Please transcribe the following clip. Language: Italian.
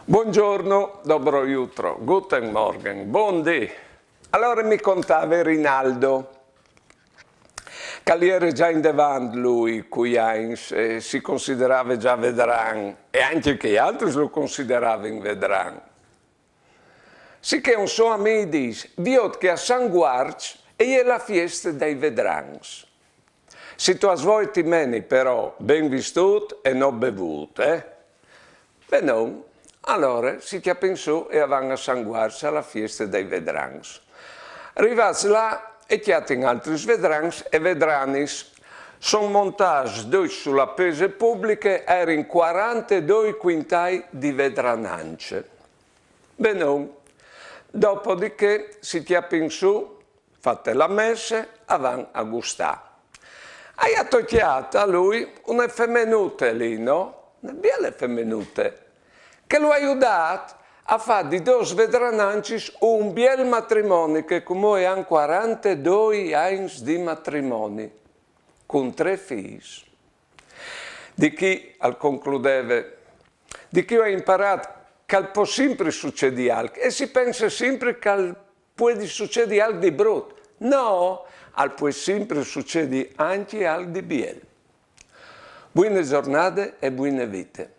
Buongiorno, dobro jutro, guten Morgen, buondì. Allora mi contava Rinaldo, che era già in davanti lui, cui Heinz si considerava già vedran, e anche che altri lo consideravano vedran. Sì che un suo amico dice, viot che a San Guarci è la festa dei vedrans. Se tu svolti meni però ben vistut e non bevut, Beh no. Allora si che pensò e avevano a San Guarci alla festa dei vedrans. Arrivati là e chiati altri vedrans e vedranis sono montati due sulla pese pubblica, erano 42 quintai di vedranance. Beh no. Dopodiché si che pensò, fatte la messa, avevano a gustare. Ha tocchiato a lui una femmenuta lì, no? Una bella femmenuta, che lo ha aiutato a fare di due vedrananci un bel matrimonio, che come hanno 42 anni di matrimonio, con 3 figli. Di chi, al concludeva, di chi ho imparato che può sempre succedere algo, e si pensa sempre che può succedere algo di brutto. No, può sempre succedere anche algo di bello. Buone giornate e buone vite.